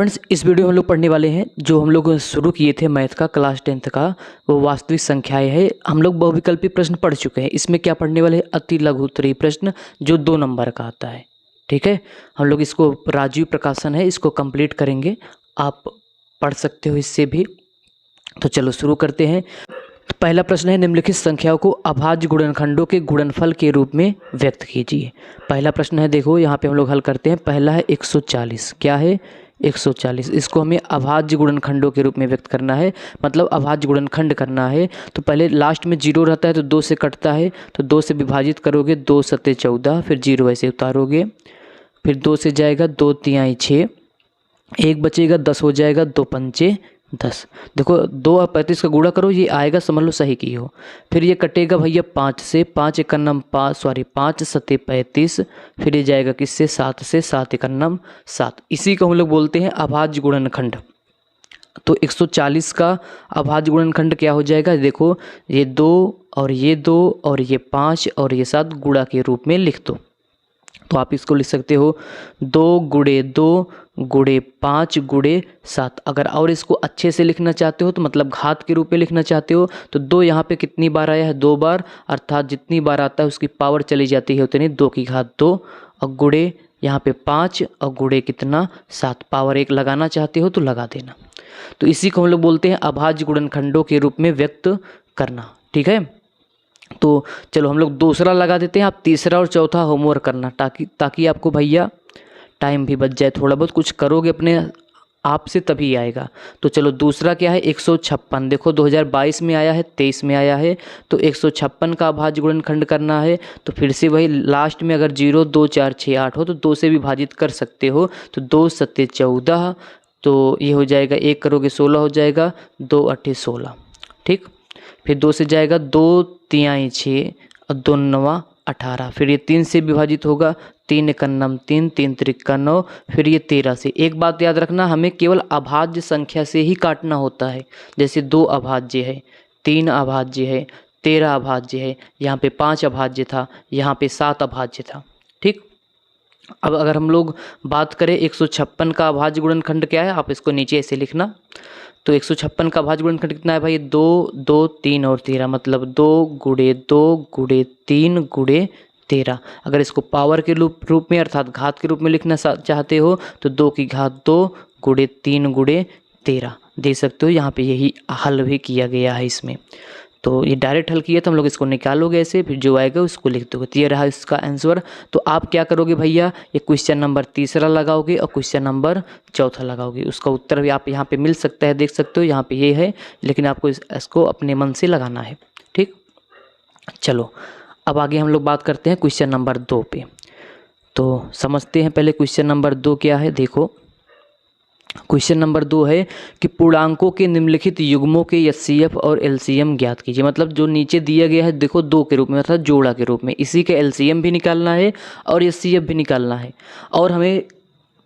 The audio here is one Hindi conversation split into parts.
फ्रेंड्स, इस वीडियो में हम लोग पढ़ने वाले हैं जो हम लोग शुरू किए थे मैथ का क्लास 10th का, वो वास्तविक संख्याएं है। हम लोग बहुविकल्पी प्रश्न पढ़ चुके हैं। इसमें क्या पढ़ने वाले हैं? अति लघु उत्तरीय प्रश्न जो 2 नंबर का आता है। ठीक है, हम लोग इसको राजीव प्रकाशन है, इसको कंप्लीट करेंगे। आप पढ़ सकते हो इससे भी। तो चलो शुरू करते हैं। तो पहला प्रश्न है, निम्नलिखित संख्याओं को अभाज्य गुणनखंडों के गुणनफल के रूप में व्यक्त कीजिए। पहला प्रश्न है, देखो यहाँ पे हम लोग हल करते हैं। पहला है 140। क्या है? 140। इसको हमें अभाज्य गुणनखंडों के रूप में व्यक्त करना है, मतलब अभाज्य गुणनखंड करना है। तो पहले लास्ट में 0 रहता है तो 2 से कटता है, तो 2 से विभाजित करोगे, 2 सत्ते 14, फिर 0 ऐसे उतारोगे, फिर 2 से जाएगा 2 तिहाई 6, 1 बचेगा, 10 हो जाएगा, 2 पंचे 10। देखो 2 और 35 का गुणा करो, ये आएगा, समझ लो सही की हो। फिर ये कटेगा भैया 5 से, 5 एकन्नम 5 सत्ते 35, फिर ये जाएगा किससे? 7 से, 7 एकन्नम 7। इसी को हम लोग बोलते हैं अभाज्य गुणनखंड। तो 140 का अभाज्य गुणनखंड क्या हो जाएगा? देखो ये 2 और ये 2 और ये 5 और ये 7 गुणा के रूप में लिख दो। तो आप इसको लिख सकते हो 2 गुणे 2 गुणे 5 गुणे 7। अगर और इसको अच्छे से लिखना चाहते हो तो मतलब घात के रूप में लिखना चाहते हो तो 2 यहाँ पे कितनी बार आया है? 2 बार, अर्थात जितनी बार आता है उसकी पावर चली जाती है उतनी, 2 की घात 2, और गुणे यहाँ पे 5 और गुणे कितना? 7। पावर 1 लगाना चाहते हो तो लगा देना। तो इसी को हम लोग बोलते हैं अभाज्य गुणनखंडों के रूप में व्यक्त करना। ठीक है, तो चलो हम लोग दूसरा लगा देते हैं। आप तीसरा और चौथा होमवर्क करना ताकि आपको भैया टाइम भी बच जाए। थोड़ा बहुत कुछ करोगे अपने आप से तभी आएगा। तो चलो दूसरा क्या है? 156। देखो 2022 में आया है, 23 में आया है, तो 156 का अभाज्य गुणनखंड करना है। तो फिर से वही लास्ट में अगर 0 2 4 6 8 हो तो 2 से विभाजित कर सकते हो। तो 2 सत्ते 14, तो ये हो जाएगा, 1 करोगे 16 हो जाएगा, 2 अट्ठे 16। ठीक, फिर 2 से जाएगा 2 तिहाई 6 और 2 नवा 18। फिर ये 3 से विभाजित होगा, 3 एकन्नम 3, 3 त्रिक्का 9, फिर ये 13 से। एक बात याद रखना, हमें केवल अभाज्य संख्या से ही काटना होता है। जैसे 2 अभाज्य है, 3 अभाज्य है, 13 अभाज्य है, यहाँ पे 5 अभाज्य था, यहाँ पे 7 अभाज्य था। ठीक, अब अगर हम लोग बात करें 156 का अभाज्य गुणनखंड क्या है, आप इसको नीचे ऐसे लिखना। तो 156 का अभाज्य गुणनखंड कितना है भाई? 2 2 3 और 13, मतलब 2 गुणे 2 गुणे 3 गुणे 13। अगर इसको पावर के रूप में अर्थात घात के रूप में लिखना चाहते हो तो 2 की घात 2 गुणे 3 गुणे 13 दे सकते हो। यहाँ पे यही हल भी किया गया है इसमें। तो ये डायरेक्ट हल किया तो हम लोग इसको निकालोगे ऐसे, फिर जो आएगा उसको लिख दोगे। तो ये रहा इसका आंसर। तो आप क्या करोगे भैया? ये क्वेश्चन नंबर तीसरा लगाओगे और क्वेश्चन नंबर चौथा लगाओगे। उसका उत्तर भी आप यहाँ पे मिल सकता है, देख सकते हो, यहाँ पे ये है, लेकिन आपको इसको अपने मन से लगाना है। ठीक, चलो अब आगे हम लोग बात करते हैं क्वेश्चन नंबर 2 पे। तो समझते हैं पहले क्वेश्चन नंबर 2 क्या है। देखो क्वेश्चन नंबर 2 है कि पूर्णांकों के निम्नलिखित युग्मों के एचसीएफ और एलसीएम ज्ञात कीजिए। मतलब जो नीचे दिया गया है, देखो 2 के रूप में अर्थात जोड़ा के रूप में, इसी के एलसीएम भी निकालना है और एचसीएफ भी निकालना है। और हमें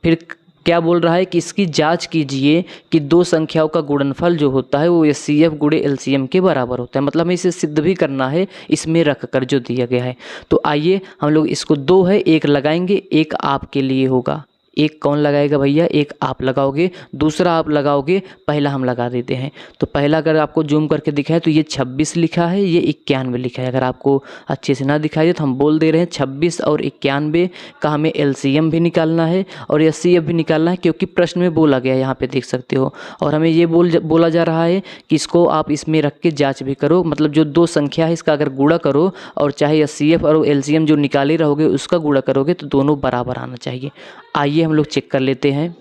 फिर क्या बोल रहा है कि इसकी जांच कीजिए कि 2 संख्याओं का गुणनफल जो होता है वो एचसीएफ गुणे एलसीएम के बराबर होता है। मतलब हमें इसे सिद्ध भी करना है इसमें रख कर जो दिया गया है। तो आइए हम लोग इसको 2 है, 1 लगाएंगे, 1 आपके लिए होगा। 1 कौन लगाएगा भैया? 1 आप लगाओगे, दूसरा आप लगाओगे, पहला हम लगा देते हैं। तो पहला अगर आपको जूम करके दिखाए तो ये 26 लिखा है, ये 91 लिखा है। अगर आपको अच्छे से ना दिखाई दे तो हम बोल दे रहे हैं 26 और 91 का हमें एलसीएम भी निकालना है और एचसीएफ भी निकालना है, क्योंकि प्रश्न में बोला गया है, यहाँ पे देख सकते हो। और हमें ये बोला जा रहा है कि इसको आप इसमें रख के जाँच भी करो। मतलब जो 2 संख्या है इसका अगर गुणा करो और चाहे एचसीएफ और एलसीएम जो निकाले रहोगे उसका गुणा करोगे तो दोनों बराबर आना चाहिए। आइए हम लोग चेक कर लेते हैं।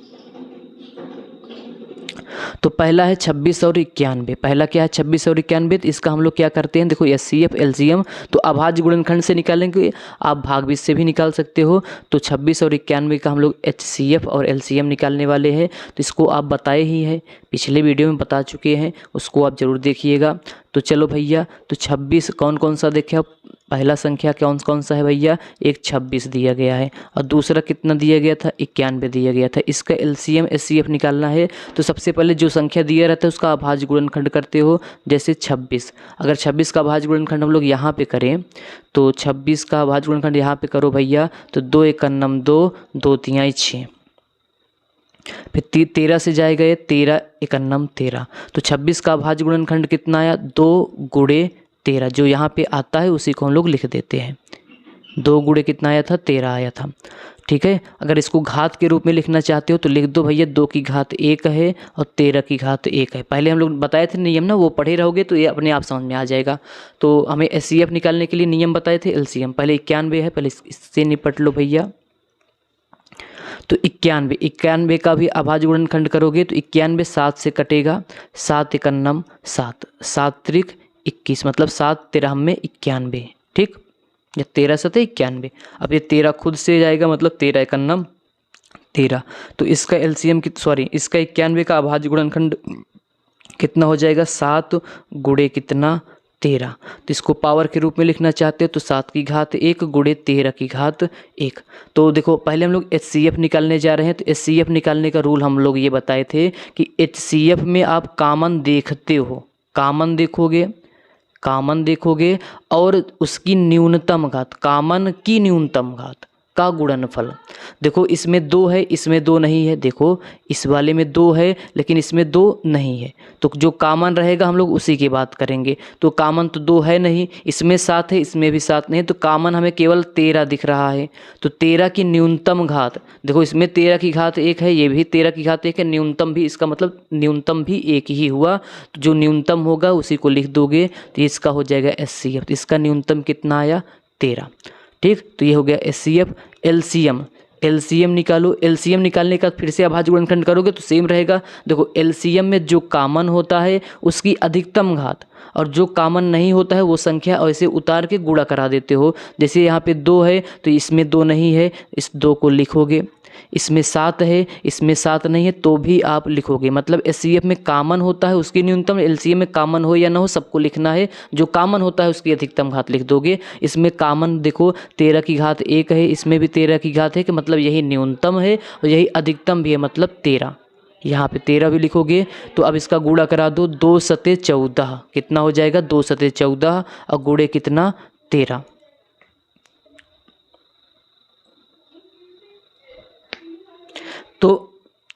तो पहला है 26 और 91। पहला क्या है? 26 और 91। तो इसका हम लोग क्या करते हैं? देखो एचसीएफ एलसीएम तो अभाज्य गुणनखंड से निकालेंगे, आप भागफल से भी निकाल सकते हो। तो 26 और 91 का हम लोग एचसीएफ और एलसीएम निकालने वाले हैं। तो इसको आप बताए ही है, पिछले वीडियो में बता चुके हैं, उसको आप ज़रूर देखिएगा। तो चलो भैया, तो 26 कौन कौन सा देखिए आप, पहला संख्या कौन सा है भैया? एक 26 दिया गया है और दूसरा कितना दिया गया था? 91 दिया गया था। इसका एलसीएम एचसीएफ निकालना है। तो सबसे पहले जो संख्या दिया रहता है उसका अभाज्य गुणनखंड करते हो। जैसे 26, अगर 26 का अभाज्य गुणनखंड हम लोग यहाँ पे करें तो 26 का अभाज्य गुणनखंड यहाँ पे करो भैया, तो 2 एकन्नम 2, 2 तिहाई 6, फिर 13 से जाएगा ये 13 एकन्नम 13, तो 26 का अभाज्य गुणनखंड कितना आया 2 गुणे 13, जो यहाँ पे आता है उसी को हम लोग लिख देते हैं। 2 गुणे कितना आया था 13 आया था। ठीक है, अगर इसको घात के रूप में लिखना चाहते हो तो लिख दो भैया 2 की घात 1 है और 13 की घात 1 है। पहले हम लोग बताए थे नियम ना, वो पढ़े रहोगे तो ये अपने आप समझ में आ जाएगा। तो हमें एचसीएफ निकालने के लिए नियम बताए थे, एलसीएम पहले 91 है, पहले इससे निपट लो भैया। तो 91 का भी अभाज्य गुणनखंड करोगे तो 91 7 से कटेगा, 7 एकन्नम 7, 7 त्रिक 21, मतलब 7 13 में 91। ठीक, ये 13 7 91। अब ये 13 खुद से जाएगा, मतलब 13 एकन्नम 13, तो इसका एलसीएम इसका 91 का अभाज्य गुणनखंड कितना हो जाएगा 7 गुणे कितना 13। तो इसको पावर के रूप में लिखना चाहते हो तो 7 की घात 1 गुणे 13 की घात 1। तो देखो पहले हम लोग एचसीएफ निकालने जा रहे हैं, तो एचसीएफ निकालने का रूल हम लोग ये बताए थे कि एचसीएफ में आप कॉमन देखते हो, कॉमन देखोगे और उसकी न्यूनतम घात, कॉमन की न्यूनतम घात का गुणनफल। देखो इसमें 2 है, इसमें 2 नहीं है, देखो इस वाले में 2 है लेकिन इसमें 2 नहीं है, तो जो कॉमन रहेगा हम लोग उसी की बात करेंगे। तो कॉमन तो 2 है नहीं, इसमें 7 है, इसमें भी 7 नहीं है, तो कॉमन हमें केवल 13 दिख रहा है। तो 13 की न्यूनतम घात, देखो इसमें 13 की घात 1 है, ये भी 13 की घात 1 है, न्यूनतम भी, इसका मतलब न्यूनतम भी 1 ही हुआ। तो जो न्यूनतम होगा उसी को लिख दोगे, तो इसका हो जाएगा एचसीएफ। तो इसका न्यूनतम कितना आया 13। ठीक, तो ये हो गया एचसीएफ। एलसीएम निकालो, एलसीएम निकालने का फिर से अभाज्य गुणनखंड करोगे तो सेम रहेगा। देखो एलसीएम में जो कॉमन होता है उसकी अधिकतम घात, और जो कॉमन नहीं होता है वो संख्या ऐसे उतार के गुणा करा देते हो। जैसे यहाँ पे 2 है तो इसमें 2 नहीं है, इस 2 को लिखोगे, इसमें 7 है, इसमें 7 नहीं है तो भी आप लिखोगे। मतलब एचसीएफ में कॉमन होता है उसकी न्यूनतम, एलसीएम में कॉमन हो या ना हो सबको लिखना है, जो कॉमन होता है उसकी अधिकतम घात लिख दोगे। इसमें कॉमन देखो 13 की घात 1 है, इसमें भी 13 की घात है, कि मतलब यही न्यूनतम है और यही अधिकतम भी है, मतलब 13। यहाँ पे 13 भी लिखोगे। तो अब इसका गुणा करा दो, 2 सते 14 कितना हो जाएगा 2 सते 14 और गुणे कितना 13। तो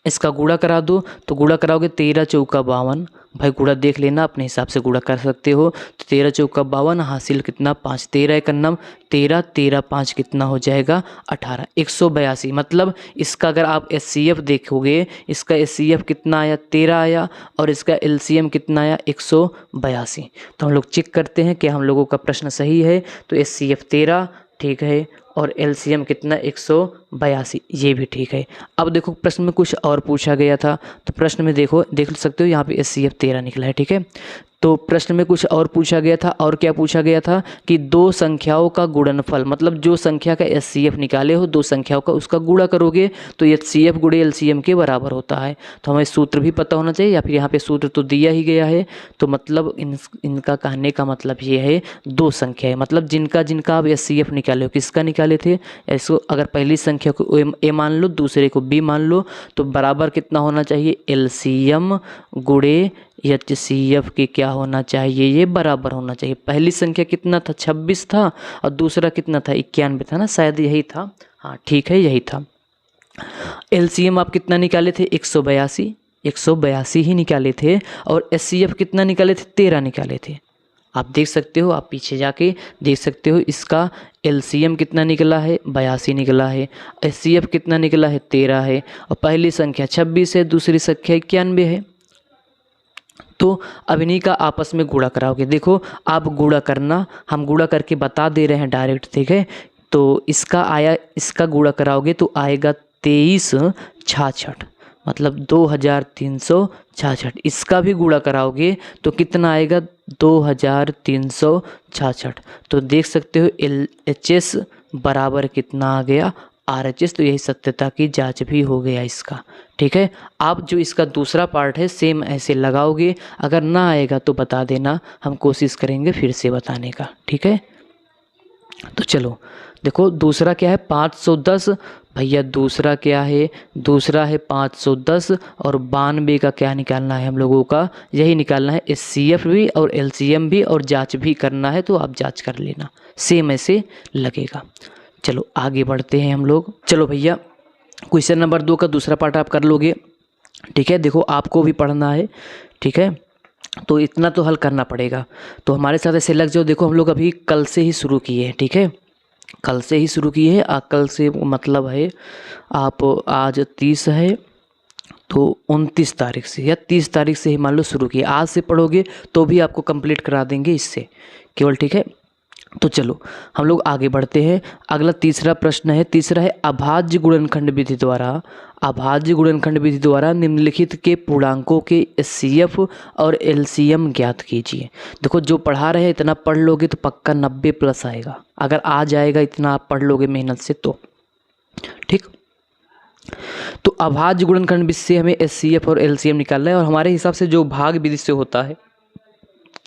इसका गुणा करा दो, तो गुणा कराओगे 13 चौका 52, भाई गुणा देख लेना अपने हिसाब से गुणा कर सकते हो। तो 13 चौका 52 हासिल कितना 5, 13 एकन्नम 13, 13 5 कितना हो जाएगा 18, 182। मतलब इसका अगर आप एचसीएफ देखोगे, इसका एचसीएफ कितना आया 13 आया और इसका एलसीएम कितना आया 182। तो हम लोग चेक करते हैं कि हम लोगों का प्रश्न सही है। तो एचसीएफ 13 ठीक है और एलसीएम कितना 182, ये भी ठीक है। अब देखो प्रश्न में कुछ और पूछा गया था, तो प्रश्न में देख सकते हो यहाँ पे एचसीएफ 13 निकला है। ठीक है, तो प्रश्न में कुछ और पूछा गया था, और क्या पूछा गया था कि 2 संख्याओं का गुणनफल, मतलब जो संख्या का एचसीएफ निकाले हो 2 संख्याओं का, उसका गुणा करोगे तो एचसीएफ गुणे एलसीएम के बराबर होता है। तो हमें सूत्र भी पता होना चाहिए, या फिर यहाँ पे सूत्र तो दिया ही गया है। तो मतलब इनका कहने का मतलब ये है 2 संख्या है, मतलब जिनका आप एचसीएफ निकाले हो, किसका निकाले थे, इसको अगर पहली संख्या को ए मान लो, दूसरे को बी मान लो, तो बराबर कितना होना चाहिए एलसीएम गुणे एचसीएफ के क्या होना चाहिए, ये बराबर होना चाहिए। पहली संख्या कितना था 26 था और दूसरा कितना था 91 था ना, शायद यही था, हाँ ठीक है यही था। एलसीएम आप कितना निकाले थे 182 ही निकाले थे, और एचसीएफ कितना निकाले थे 13 निकाले थे। आप देख सकते हो, आप पीछे जाके देख सकते हो, इसका एलसीएम कितना निकला है 82 निकला है, एचसीएफ कितना निकला है 13 है, और पहली संख्या 26 है, दूसरी संख्या 91 है। तो अब इन्हीं का आपस में गुणा कराओगे। देखो आप गुणा करना, हम गुणा करके बता दे रहे हैं डायरेक्ट, ठीक है। तो इसका गुणा कराओगे तो आएगा 2366, मतलब 2366। इसका भी गुणा कराओगे तो कितना आएगा 2366। तो देख सकते हो LHS बराबर कितना आ गया RHS। तो यही सत्यता की जांच भी हो गया इसका, ठीक है। आप जो इसका दूसरा पार्ट है सेम ऐसे लगाओगे, अगर ना आएगा तो बता देना, हम कोशिश करेंगे फिर से बताने का, ठीक है। तो चलो देखो दूसरा क्या है 510, भैया दूसरा क्या है, दूसरा है 510 और 92 का क्या निकालना है हम लोगों का, यही निकालना है एचसीएफ भी और एलसीएम भी, और जांच भी करना है, तो आप जांच कर लेना, सेम ऐसे लगेगा। चलो आगे बढ़ते हैं हम लोग। चलो भैया क्वेश्चन नंबर 2 का दूसरा पार्ट आप कर लोगे, ठीक है। देखो आपको भी पढ़ना है, ठीक है, तो इतना तो हल करना पड़ेगा। तो हमारे साथ ऐसे लग जाओ। देखो हम लोग अभी कल से ही शुरू किए हैं, ठीक है, कल से ही शुरू किए हैं। कल से मतलब है आप आज 30 है तो 29 तारीख से या 30 तारीख से ही मान लो शुरू किए। आज से पढ़ोगे तो भी आपको कंप्लीट करा देंगे इससे केवल, ठीक है। तो चलो हम लोग आगे बढ़ते हैं। अगला तीसरा प्रश्न है, तीसरा है अभाज्य गुणनखंड विधि द्वारा, अभाज्य गुणनखंड विधि द्वारा निम्नलिखित के पूर्णांकों के एचसीएफ और एलसीएम ज्ञात कीजिए। देखो जो पढ़ा रहे हैं इतना पढ़ लोगे तो पक्का 90 प्लस आएगा, अगर आ जाएगा इतना आप पढ़ लोगे मेहनत से तो, ठीक। तो अभाज्य गुणनखंड विधि से हमें एचसीएफ और एलसीएम निकालना है, और हमारे हिसाब से जो भाग विधि से होता है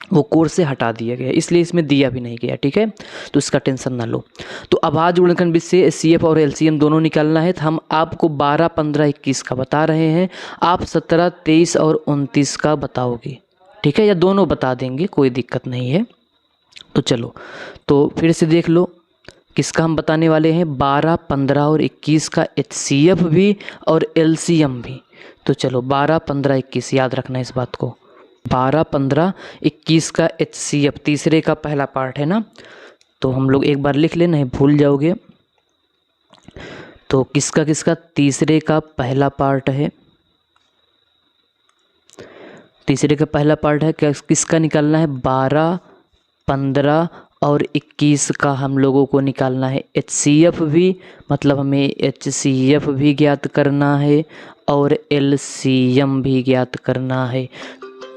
वो कोर्स से हटा दिया गया, इसलिए इसमें दिया भी नहीं गया, ठीक है, तो इसका टेंशन ना लो। तो अभाज्य गुणनखंड विधि से एचसीएफ और एलसीएम दोनों निकालना है। तो हम आपको 12, 15, 21 का बता रहे हैं, आप 17, 23 और 29 का बताओगे, ठीक है, या दोनों बता देंगे, कोई दिक्कत नहीं है। तो चलो तो फिर से देख लो किसका हम बताने वाले हैं, 12, 15 और 21 का एचसीएफ भी और एलसीएम भी। तो चलो 12, 15, 21 याद रखना इस बात को, 12, 15, 21 का एचसीएफ तीसरे का पहला पार्ट है ना, तो हम लोग एक बार लिख लेना है, भूल जाओगे। तो किसका किसका तीसरे का पहला पार्ट है, तीसरे का पहला पार्ट है, किसका निकालना है, 12, 15 और 21 का हम लोगों को निकालना है एचसीएफ भी, मतलब हमें एचसीएफ भी ज्ञात करना है और एलसीएम भी ज्ञात करना है।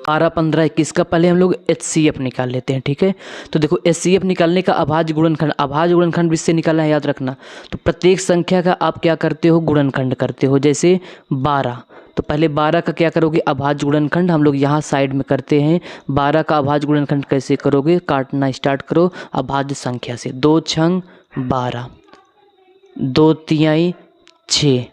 12, 15, 21 का पहले हम लोग एचसीएफ निकाल लेते हैं, ठीक है। तो देखो एचसीएफ निकालने का अभाज्य गुणनखंड, अभाज्य गुणनखंड विधि निकालना है, याद रखना। तो प्रत्येक संख्या का आप क्या करते हो, गुणनखंड करते हो। जैसे 12, तो पहले 12 का क्या करोगे, अभाज्य गुणनखंड हम लोग यहाँ साइड में करते हैं। 12 का अभाज्य गुणनखंड कैसे करोगे, काटना स्टार्ट करो अभाज्य संख्या से, 2 छंग 12, 2 तिहाई 6,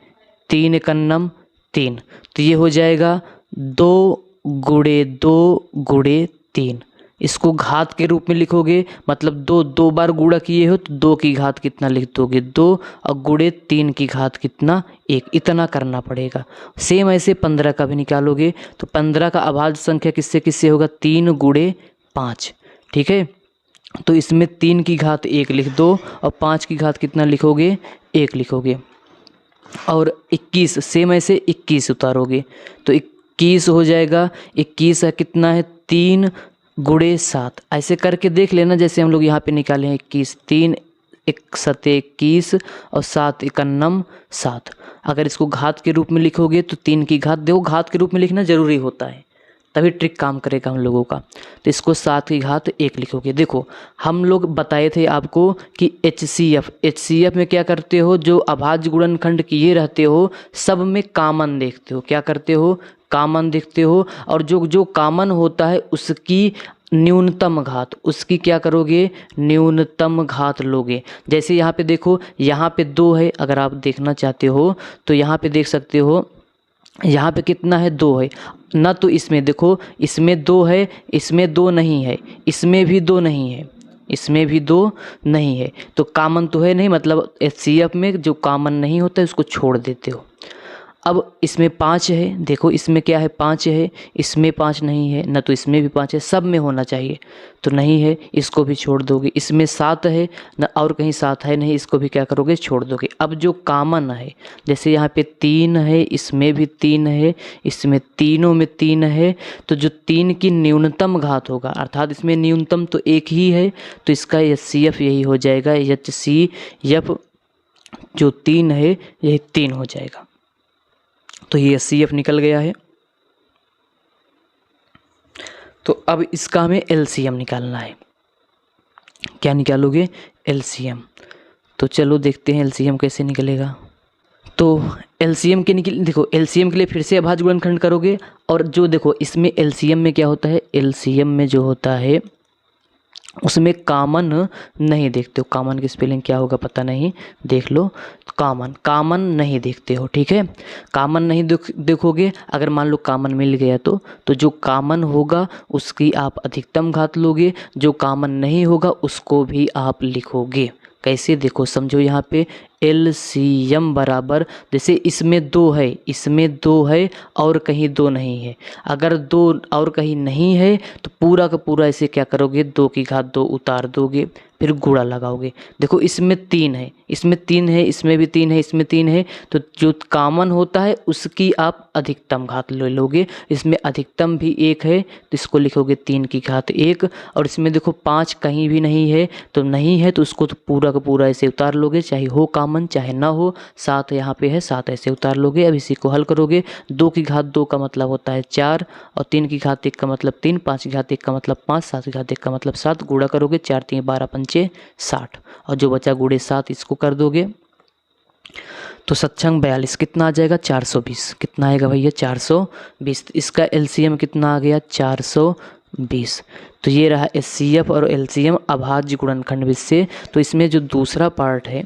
3 एकन्नम 3, तो ये हो जाएगा 2 गुणे 2 गुणे 3। इसको घात के रूप में लिखोगे, मतलब दो बार गुणा किए हो तो 2 की घात कितना लिख दोगे, 2, और गुणे 3 की घात कितना, 1, इतना करना पड़ेगा। सेम ऐसे 15 का भी निकालोगे, तो 15 का अभाज्य संख्या किससे किससे होगा, 3 गुणे 5, ठीक है। तो इसमें 3 की घात 1 लिख दो और 5 की घात कितना लिखोगे, 1 लिखोगे। और 21 सेम ऐसे 21 उतारोगे तो 21 हो जाएगा, 21 है कितना है, 3 गुणे 7, ऐसे करके देख लेना जैसे हम लोग यहाँ पे निकाले हैं 21, 3 1 7 21 और 7 एकन्नम 7। अगर इसको घात के रूप में लिखोगे तो 3 की घात, देखो घात के रूप में लिखना जरूरी होता है, तभी ट्रिक काम करेगा हम लोगों का। तो इसको 7 की घात 1 लिखोगे। देखो हम लोग बताए थे आपको कि एचसीएफ में क्या करते हो, जो अभाज्य गुणनखंड किए रहते हो सब में कॉमन देखते हो, क्या करते हो, कॉमन देखते हो, और जो कॉमन होता है उसकी न्यूनतम घात, उसकी क्या करोगे, न्यूनतम घात लोगे। जैसे यहाँ पे देखो, यहाँ पे 2 है, अगर आप देखना चाहते हो तो यहाँ पे देख सकते हो, यहाँ पे कितना है, 2 है ना, तो इसमें देखो, इसमें 2 है, इसमें 2 नहीं है, इसमें भी 2 नहीं है, इसमें भी 2 नहीं है, तो कॉमन तो है नहीं, मतलब एचसीएफ में जो कॉमन नहीं होता है उसको छोड़ देते हो। अब इसमें 5 है, देखो इसमें क्या है, 5 है, इसमें 5 नहीं है ना, तो इसमें भी 5 है, सब में होना चाहिए तो नहीं है, इसको भी छोड़ दोगे। इसमें 7 है ना, और कहीं 7 है नहीं, इसको भी क्या करोगे, छोड़ दोगे। अब जो कॉमन है, जैसे यहाँ पे 3 है, इसमें भी 3 है, इसमें तीनों में 3 है, तो जो 3 की न्यूनतम घात होगा, अर्थात इसमें न्यूनतम तो एक ही है, तो इसका एचसीएफ यही हो जाएगा, एचसीएफ जो 3 है यही 3 हो जाएगा। तो ये एचसीएफ निकल गया है। तो अब इसका हमें एलसीएम निकालना है। क्या निकालोगे, एलसीएम। तो चलो देखते हैं एलसीएम कैसे निकलेगा। तो एलसीएम के देखो एलसीएम के लिए फिर से अभाज्य गुणनखंड करोगे, और जो देखो इसमें एलसीएम में क्या होता है, एलसीएम में जो होता है उसमें कॉमन नहीं देखते हो। कॉमन की स्पेलिंग क्या होगा पता नहीं, देख लो। कॉमन नहीं देखते हो, ठीक है। कॉमन नहीं देखोगे, अगर मान लो कॉमन मिल गया तो जो कॉमन होगा उसकी आप अधिकतम घात लोगे, जो कॉमन नहीं होगा उसको भी आप लिखोगे। कैसे, देखो समझो, यहाँ पे LCM बराबर, जैसे इसमें 2 है और कहीं 2 नहीं है। अगर 2 और कहीं नहीं है तो पूरा का पूरा इसे क्या करोगे, 2 की घात 2 उतार दोगे, फिर गुणा लगाओगे। देखो इसमें 3 है, इसमें 3 है, इसमें भी 3 है, इसमें 3 है, तो जो कॉमन होता है उसकी आप अधिकतम घात ले लोगे। इसमें अधिकतम भी 1 है तो इसको लिखोगे 3 की घात 1। और इसमें देखो 5 कहीं भी नहीं है, तो नहीं है तो उसको तो पूरा का पूरा ऐसे उतार लोगे, चाहे हो कॉमन चाहे ना हो। 7 यहाँ पे है, 7 ऐसे उतार लोगे। अब इसी को हल करोगे। 2 की घात 2 का मतलब होता है 4, और 3 की घात 1 का मतलब 3, 5 की घात 1 का मतलब 5, 7 की घात 1 का मतलब 7। गुणा करोगे, 4 3 12 पंचे 60, और जो बचा गुणे 7 इसको कर दोगे तो 7 42 कितना आ जाएगा, 420। कितना आएगा भैया, 420। इसका LCM कितना आ गया, 420। तो ये रहा HCF और LCM अभाज्य गुणनखंड विषय। तो इसमें जो दूसरा पार्ट है,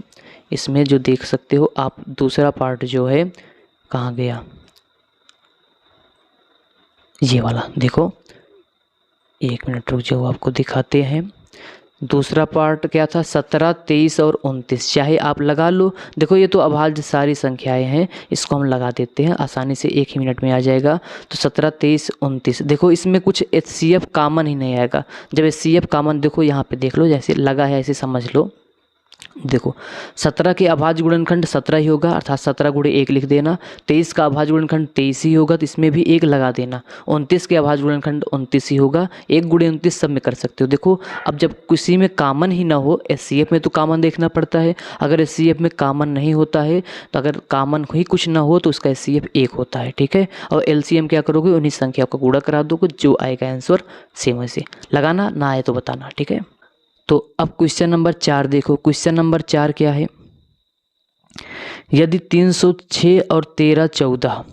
इसमें जो देख सकते हो आप, दूसरा पार्ट जो है कहाँ गया, ये वाला देखो, 1 मिनट रुक जाओ, आपको दिखाते हैं। दूसरा पार्ट क्या था, 17 23 और 29, चाहे आप लगा लो। देखो ये तो अभाज्य सारी संख्याएं हैं, इसको हम लगा देते हैं, आसानी से 1 ही मिनट में आ जाएगा। तो 17 23 29, देखो इसमें कुछ HCF कॉमन ही नहीं आएगा। जब HCF कॉमन, देखो यहाँ पे देख लो, जैसे लगा है ऐसे समझ लो। देखो 17 के अभाज्य गुणनखंड 17 ही होगा, अर्थात 17 गुणे 1 लिख देना। 23 का अभाज्य गुणनखंड 23 ही होगा, तो इसमें भी 1 लगा देना। 29 के अभाज्य गुणनखंड 29 ही होगा, 1 गुणे 29 सब में कर सकते हो। देखो अब जब किसी में कॉमन ही ना हो, HCF में तो कॉमन देखना पड़ता है। अगर HCF में कॉमन नहीं होता है, तो अगर कॉमन ही कुछ ना हो तो उसका HCF 1 होता है, ठीक है। और LCM क्या करोगे, उन्हीं संख्या को गुणा करा दोगे, जो आएगा आंसर सेम वैसे लगाना, ना आए तो बताना, ठीक है। तो अब क्वेश्चन नंबर 4 देखो। क्वेश्चन नंबर 4 क्या है, यदि 306 और 13 14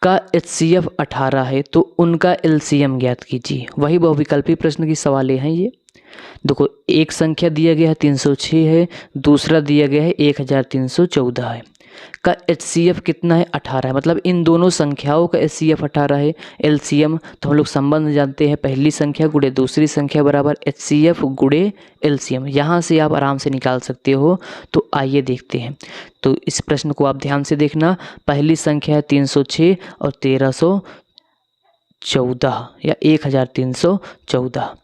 का HCF 18 है तो उनका LCM ज्ञात कीजिए। वही बहुविकल्पी प्रश्न की सवाल हैं ये। देखो एक संख्या दिया गया है 306 है, दूसरा दिया गया है 1314 है, का HCF कितना है, 18 है। मतलब इन दोनों संख्याओं का HCF 18 है। LCM तो हम लोग संबंध जानते हैं, पहली संख्या गुणे दूसरी संख्या बराबर HCF गुणे LCM, यहाँ से आप आराम से निकाल सकते हो। तो आइए देखते हैं। तो इस प्रश्न को आप ध्यान से देखना। पहली संख्या है 306 और 1314 या 1314,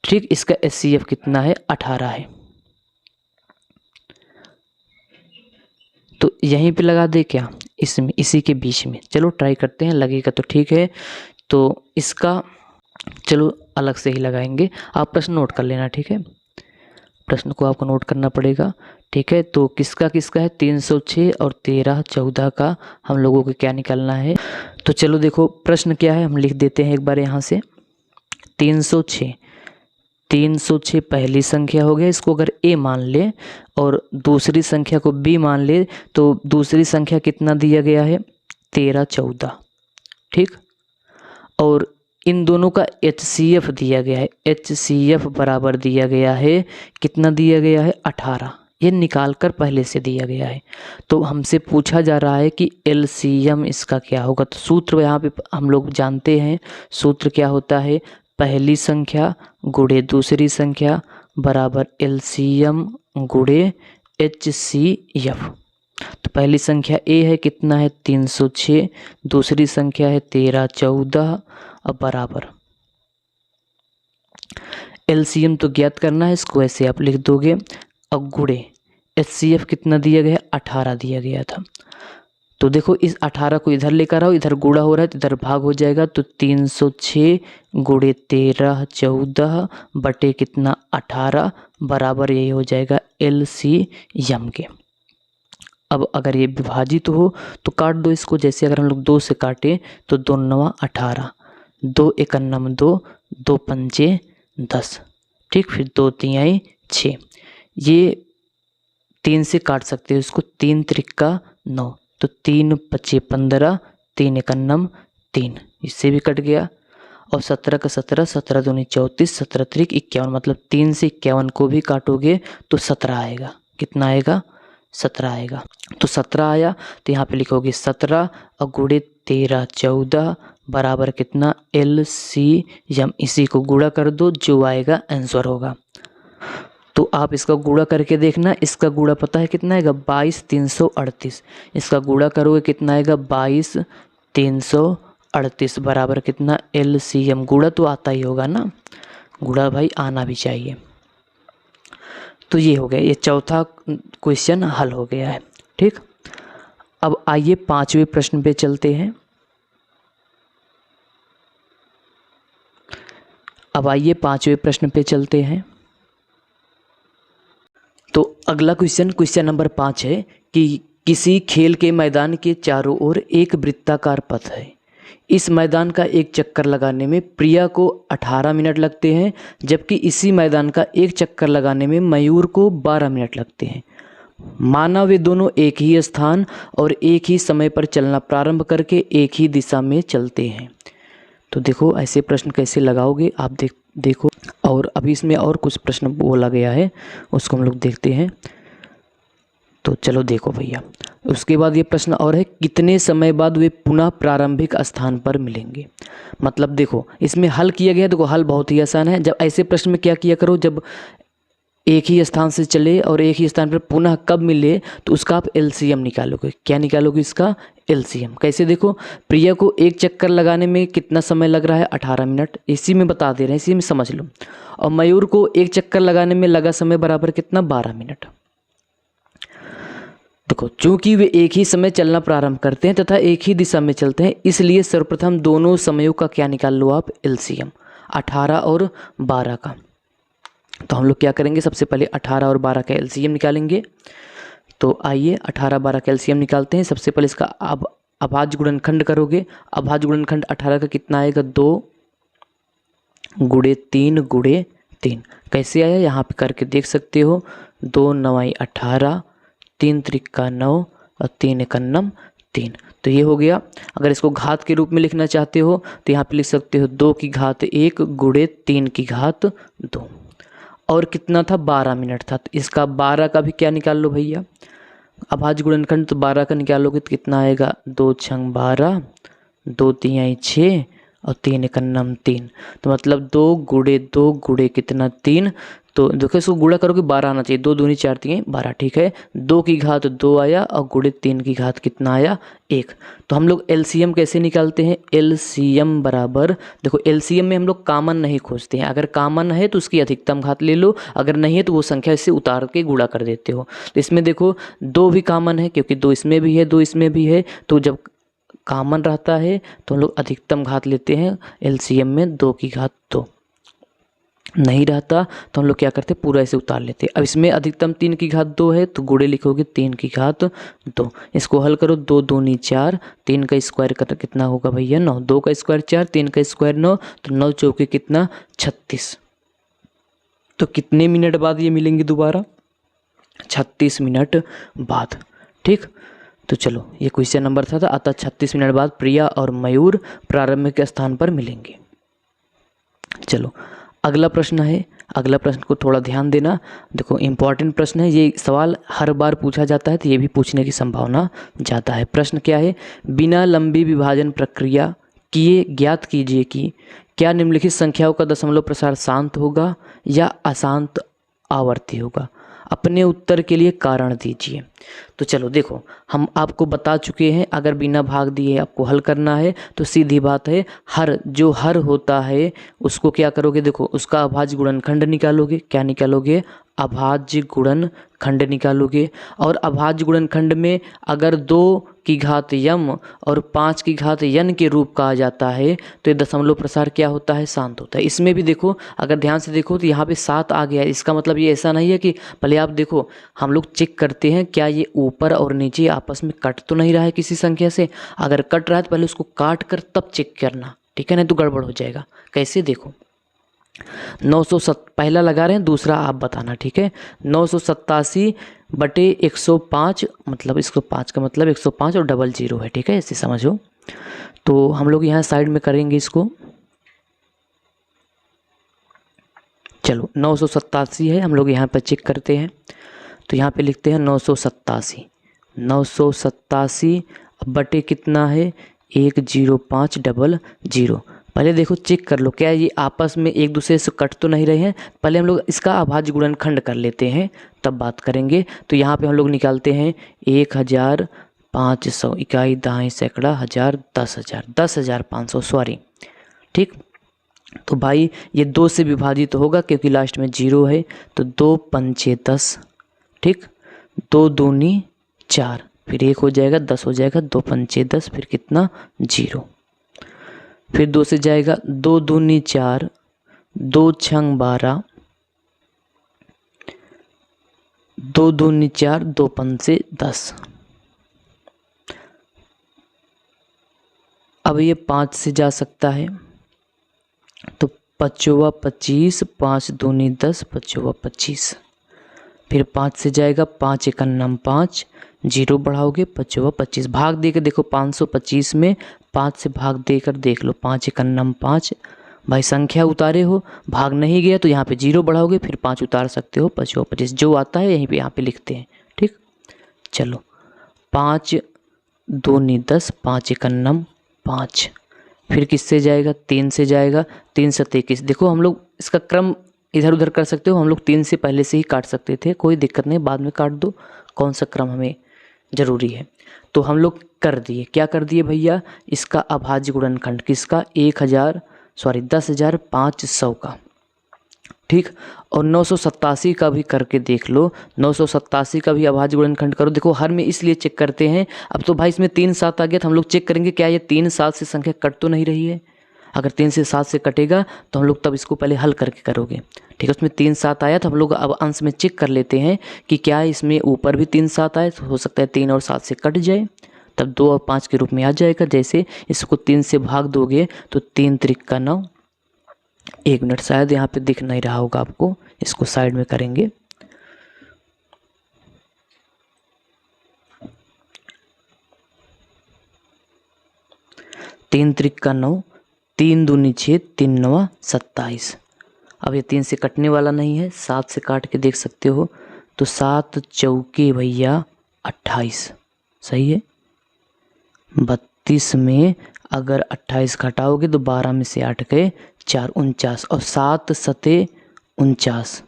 ठीक। इसका HCF कितना है, 18 है। तो यहीं पे लगा दे क्या, इसमें, इसी के बीच में। चलो ट्राई करते हैं, लगेगा तो ठीक है। तो इसका चलो अलग से ही लगाएंगे, आप प्रश्न नोट कर लेना, ठीक है। प्रश्न को आपको नोट करना पड़ेगा, ठीक है। तो किसका किसका है, 306 और 13 14 का हम लोगों को क्या निकालना है। तो चलो देखो प्रश्न क्या है, हम लिख देते हैं एक बार यहाँ से। 306 पहली संख्या हो गया, इसको अगर A मान ले और दूसरी संख्या को B मान ले, तो दूसरी संख्या कितना दिया गया है, 13 14, ठीक। और इन दोनों का HCF दिया गया है, HCF बराबर दिया गया है, कितना दिया गया है, 18। ये निकाल कर पहले से दिया गया है। तो हमसे पूछा जा रहा है कि LCM इसका क्या होगा। तो सूत्र यहाँ पे हम लोग जानते हैं, सूत्र क्या होता है, पहली संख्या गुणे दूसरी संख्या बराबर LCM गुणे HCF। तो पहली संख्या A है, कितना है, 306, दूसरी संख्या है 13 14, अब बराबर LCM तो ज्ञात करना है, इसको ऐसे आप लिख दोगे। अब गुणे HCF कितना दिया गया है, 18 दिया गया था। तो देखो इस 18 को इधर लेकर आओ, इधर गुणा हो रहा है तो इधर भाग हो जाएगा। तो 306 गुणे 13 14 बटे कितना, 18, बराबर यही हो जाएगा LCM के। अब अगर ये विभाजित हो तो काट दो इसको, जैसे अगर हम लोग 2 से काटें तो 2 9 18, 2 1 9 2, 2 5 10, ठीक। फिर 2 3 6, ये 3 से काट सकते हो इसको, 3 त्रिका 9, तो 3 5 15, 3 1 9 3, इससे भी कट गया। और 17 का 17, 17 दूनी 34, 17 त्रिक 51, मतलब 3 से 51 को भी काटोगे तो 17 आएगा। कितना आएगा, 17 आएगा। तो 17 आया, तो यहाँ पे लिखोगे 17 और गुणे 13 14 बराबर कितना, LCM। इसी को गुणा कर दो, जो आएगा आंसर होगा। तो आप इसका गुणा करके देखना, इसका गुणा पता है कितना आएगा 22,338। इसका गुणा करोगे कितना आएगा 22,338 बराबर कितना LCM। गुणा तो आता ही होगा ना, गुणा भाई आना भी चाहिए। तो ये हो गया, ये चौथा क्वेश्चन हल हो गया है। ठीक, अब आइए 5वें प्रश्न पे चलते हैं। अब आइए 5वें प्रश्न पे चलते हैं। तो अगला क्वेश्चन नंबर 5 है कि किसी खेल के मैदान के चारों ओर एक वृत्ताकार पथ है। इस मैदान का एक चक्कर लगाने में प्रिया को 18 मिनट लगते हैं, जबकि इसी मैदान का एक चक्कर लगाने में मयूर को 12 मिनट लगते हैं। माना वे दोनों एक ही स्थान और एक ही समय पर चलना प्रारंभ करके एक ही दिशा में चलते हैं। तो देखो ऐसे प्रश्न कैसे लगाओगे आप देखो। और अभी इसमें और कुछ प्रश्न बोला गया है, उसको हम लोग देखते हैं। तो चलो देखो भैया, उसके बाद ये प्रश्न और है, कितने समय बाद वे पुनः प्रारंभिक स्थान पर मिलेंगे। मतलब देखो इसमें हल किया गया है। देखो हल बहुत ही आसान है। जब ऐसे प्रश्न में क्या किया करो, जब एक ही स्थान से चले और एक ही स्थान पर पुनः कब मिले तो उसका आप LCM निकालोगे। क्या निकालोगे इसका LCM। कैसे देखो, प्रिया को एक चक्कर लगाने में कितना समय लग रहा है 18 मिनट, इसी में बता दे रहे हैं, इसी में समझ लो। और मयूर को एक चक्कर लगाने में लगा समय बराबर कितना 12 मिनट। देखो चूंकि वे एक ही समय चलना प्रारंभ करते हैं तथा एक ही दिशा में चलते हैं, इसलिए सर्वप्रथम दोनों समयों का क्या निकाल लो आप LCM, 18 और 12 का। तो हम लोग क्या करेंगे, सबसे पहले 18 और 12 का LCM निकालेंगे। तो आइए 18 12 का LCM निकालते हैं। सबसे पहले इसका अभाज्य गुणनखंड करोगे। अभाज्य गुणनखंड 18 का कितना आएगा 2 गुणे 3 गुणे 3। कैसे आया यहाँ पे करके देख सकते हो। 2 9 18, 3 त्रिका 9 और 3 1 3। तो ये हो गया। अगर इसको घात के रूप में लिखना चाहते हो तो यहाँ पे लिख सकते हो 2 की घात 1 गुणे 3 की घात 2। और कितना था 12 मिनट था, तो इसका 12 का भी क्या निकाल लो भैया, अभाज्य गुणनखंड। तो 12 का निकालोगे तो कितना आएगा 2 छंग 12, 2 तिहाई 6 और 3 1 3। तो मतलब 2 गुणे कितना 3। तो देखो इसको गुणा करोगे 12 आना चाहिए। 2 दूनी 4 3 12, ठीक है। 2 की घात 2 आया और गुणे 3 की घात कितना आया 1। तो हम लोग LCM कैसे निकालते हैं, LCM बराबर, देखो LCM में हम लोग कॉमन नहीं खोजते हैं। अगर कॉमन है तो उसकी अधिकतम घात ले लो, अगर नहीं है तो वो संख्या इससे उतार के गुणा कर देते हो। तो इसमें देखो 2 भी कॉमन है, क्योंकि 2 इसमें भी है 2 इसमें भी है। तो जब कॉमन रहता है तो हम लोग अधिकतम घात लेते हैं LCM में 2 की घात 2। नहीं रहता तो हम लोग क्या करते हैं पूरा ऐसे उतार लेते हैं। अब इसमें अधिकतम 3 की घात 2 है तो गुणे लिखोगे 3 की घात 2। इसको हल करो, 2 दूनी 4, 3 का स्क्वायर कितना होगा भैया 9, 2 का स्क्वायर 4, 3 का स्क्वायर 9, तो 9 चौके कितना 36। तो कितने मिनट बाद ये मिलेंगे दोबारा 36 मिनट बाद। ठीक, तो चलो ये क्वेश्चन नंबर था। अतः 36 मिनट बाद प्रिया और मयूर प्रारंभिक स्थान पर मिलेंगे। चलो अगला प्रश्न है। अगला प्रश्न को थोड़ा ध्यान देना। देखो इम्पॉर्टेंट प्रश्न है, ये सवाल हर बार पूछा जाता है तो ये भी पूछने की संभावना ज़्यादा है। प्रश्न क्या है, बिना लंबी विभाजन प्रक्रिया किए ज्ञात कीजिए कि क्या निम्नलिखित संख्याओं का दशमलव प्रसार शांत होगा या अशांत आवर्ती होगा। अपने उत्तर के लिए कारण दीजिए। तो चलो देखो हम आपको बता चुके हैं, अगर बिना भाग दिए आपको हल करना है तो सीधी बात है, हर जो हर होता है उसको क्या करोगे, देखो उसका अभाज्य गुणनखंड निकालोगे। क्या निकालोगे, अभाज्य गुणनखंड निकालोगे। और अभाज्य गुणनखंड में अगर 2 की घात यम और 5 की घात यन के रूप का आ जाता है तो ये दशमलव प्रसार क्या होता है, शांत होता है। इसमें भी देखो अगर ध्यान से देखो तो यहाँ पे 7 आ गया है। इसका मतलब ये ऐसा नहीं है कि पहले आप देखो, हम लोग चेक करते हैं क्या ये ऊपर और नीचे आपस में कट तो नहीं रहा है किसी संख्या से। अगर कट रहा है तो पहले उसको काट कर तब चेक करना, ठीक है, नहीं तो गड़बड़ हो जाएगा। कैसे देखो 907 पहला लगा रहे हैं, दूसरा आप बताना, ठीक है। 987 बटे 105, मतलब 105 का मतलब 105 और डबल 0 है, ठीक है, ऐसे समझो। तो हम लोग यहाँ साइड में करेंगे इसको। चलो 987 है, हम लोग यहाँ पर चेक करते हैं। तो यहाँ पे लिखते हैं 987 बटे कितना है 105 डबल 0। पहले देखो चेक कर लो क्या ये आपस में एक दूसरे से कट तो नहीं रहे हैं। पहले हम लोग इसका अभाज्य गुणनखंड कर लेते हैं तब बात करेंगे। तो यहाँ पे हम लोग निकालते हैं 1500 इकाई दहाई सैकड़ा हजार 10,000 10,500 सॉरी, ठीक। तो भाई ये 2 से विभाजित तो होगा क्योंकि लास्ट में 0 है, तो 2 पंचे 10, ठीक। 2 दूनी 4, फिर 1 हो जाएगा 10 हो जाएगा, 2 पंचे 10, फिर कितना 0, फिर 2 से जाएगा 2 दूनी 4, 2 छंग 12, 2 दूनी 4, 2 पंचे 10। अब ये 5 से जा सकता है तो 5 25, 5 दूनी 10, 5 25, फिर 5 से जाएगा 5 51 5, 0 बढ़ाओगे 5 25, भाग देकर देखो 525 में 5 से भाग देकर देख लो 5 51 5, भाई संख्या उतारे हो भाग नहीं गया तो यहाँ पे 0 बढ़ाओगे फिर 5 उतार सकते हो 5 25, जो आता है यहीं पे यहाँ पे लिखते हैं, ठीक। चलो 5 दूनी 10, 5 51 5, फिर किससे जाएगा 3 से जाएगा, 3 7 21। देखो हम लोग इसका क्रम इधर उधर कर सकते हो, हम लोग 3 से पहले से ही काट सकते थे, कोई दिक्कत नहीं, बाद में काट दो, कौन सा क्रम हमें ज़रूरी है। तो हम लोग कर दिए, क्या कर दिए भैया, इसका अभाज्य गुणनखंड किसका 10,500 का, ठीक। और 987 का भी करके देख लो, 987 का भी अभाज्य गुणनखंड करो। देखो हर में इसलिए चेक करते हैं, अब तो भाई इसमें 3 7 आ गया तो हम लोग चेक करेंगे क्या ये 3 7 से संख्या कट तो नहीं रही है। अगर 3 से 7 से कटेगा तो हम लोग तब इसको पहले हल करके करोगे, ठीक है। उसमें 3 7 आया तो हम लोग अब अंश में चेक कर लेते हैं कि क्या इसमें ऊपर भी 3 7 आए, तो हो सकता है 3 और 7 से कट जाए, तब 2 और 5 के रूप में आ जाएगा। जैसे इसको 3 से भाग दोगे तो 3 त्रिक 9, 1 मिनट शायद यहाँ पे दिख नहीं रहा होगा आपको, इसको साइड में करेंगे। तीन त्रिक 9, 3 दूनी 6, 3 9 27। अब ये 3 से कटने वाला नहीं है, 7 से काट के देख सकते हो, तो 7 चौके भैया 28, सही है। 32 में अगर 28 घटाओगे तो 12 में से 8 गए 4 49, और 7 सते 49,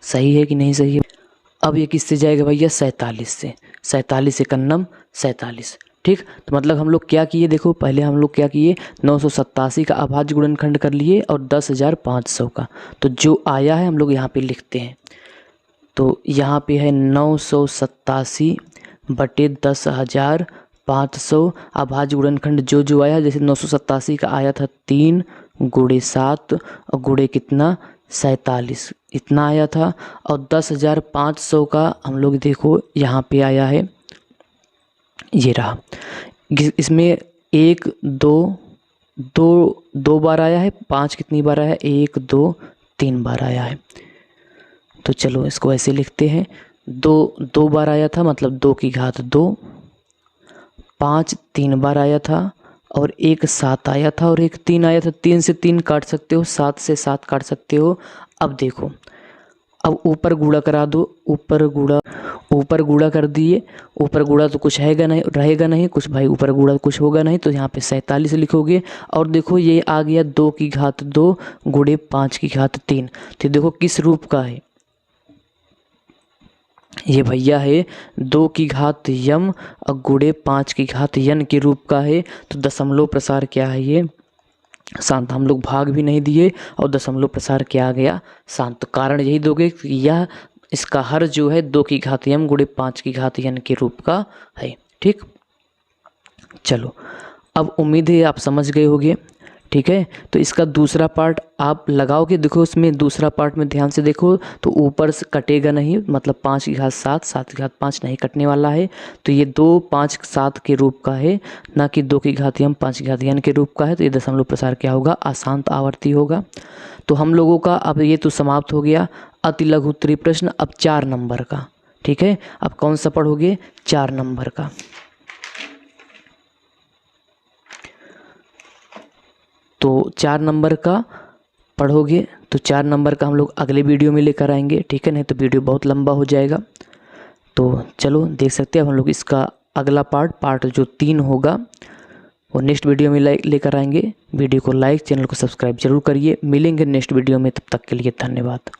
सही है कि नहीं सही है। अब ये किससे जाएगा भैया 47 से, 47 51 47, ठीक। तो मतलब हम लोग क्या किए, देखो पहले हम लोग क्या किए 987 का अभाज्य गुणनखंड कर लिए और 10,500 का, तो जो आया है हम लोग यहाँ पे लिखते हैं। तो यहाँ पे है 987 बटे 10,500 अभाज्य गुणनखंड जो आया, जैसे 987 का आया था 3 गुणे 7 और गुणे कितना 47, इतना आया था। और 10,500 का हम लोग देखो यहाँ पे आया है, ये रहा। इसमें 1 2 बार आया है, 5 कितनी बार आया है 1 2 3 बार आया है। तो चलो इसको ऐसे लिखते हैं, 2 बार आया था मतलब 2 की घात 2, 5 3 बार आया था, और 1 7 आया था और 1 3 आया था। 3 से 3 काट सकते हो, 7 से 7 काट सकते हो। अब देखो, अब ऊपर गुणा करा दो, ऊपर गुणा कर दिए, ऊपर गुणा तो कुछ रहेगा नहीं कुछ भाई, ऊपर गुणा कुछ होगा नहीं, तो यहाँ पे 47 लिखोगे। और देखो ये आ गया 2 की घात 2 गुणे 5 की घात 3, तो देखो किस रूप का है ये भैया है 2 की घात यम और गुणे 5 की घात यन के रूप का है। तो दशमलव प्रसार क्या है ये शांत, हम लोग भाग भी नहीं दिए और दशमलव प्रसार क्या आ गया शांत। तो कारण यही दोगे कि यह इसका हर जो है 2 की घात यम गुणे 5 की घात यन के रूप का है, ठीक। चलो अब उम्मीद है आप समझ गए होंगे, ठीक है। तो इसका दूसरा पार्ट आप लगाओगे, देखो इसमें दूसरा पार्ट में ध्यान से देखो तो ऊपर से कटेगा नहीं, मतलब 5 की घात 7 7 की घात 5 नहीं कटने वाला है। तो ये 2 5 7 के रूप का है, ना कि 2 की घात यम 5 की घात यन के रूप का है। तो ये दशमलव प्रसार क्या होगा अशांत आवर्ती होगा। तो हम लोगों का अब ये तो समाप्त हो गया अति लघु उत्तरीय प्रश्न। अब 4 नंबर का, ठीक है। अब कौन सा पढ़ोगे 4 नंबर का। तो 4 नंबर का पढ़ोगे तो 4 नंबर का हम लोग अगले वीडियो में लेकर आएंगे, ठीक है, नहीं तो वीडियो बहुत लंबा हो जाएगा। तो चलो देख सकते हैं हम लोग इसका अगला पार्ट जो 3 होगा वो नेक्स्ट वीडियो में लेकर आएंगे। वीडियो को लाइक, चैनल को सब्सक्राइब जरूर करिए। मिलेंगे नेक्स्ट वीडियो में, तब तक के लिए धन्यवाद।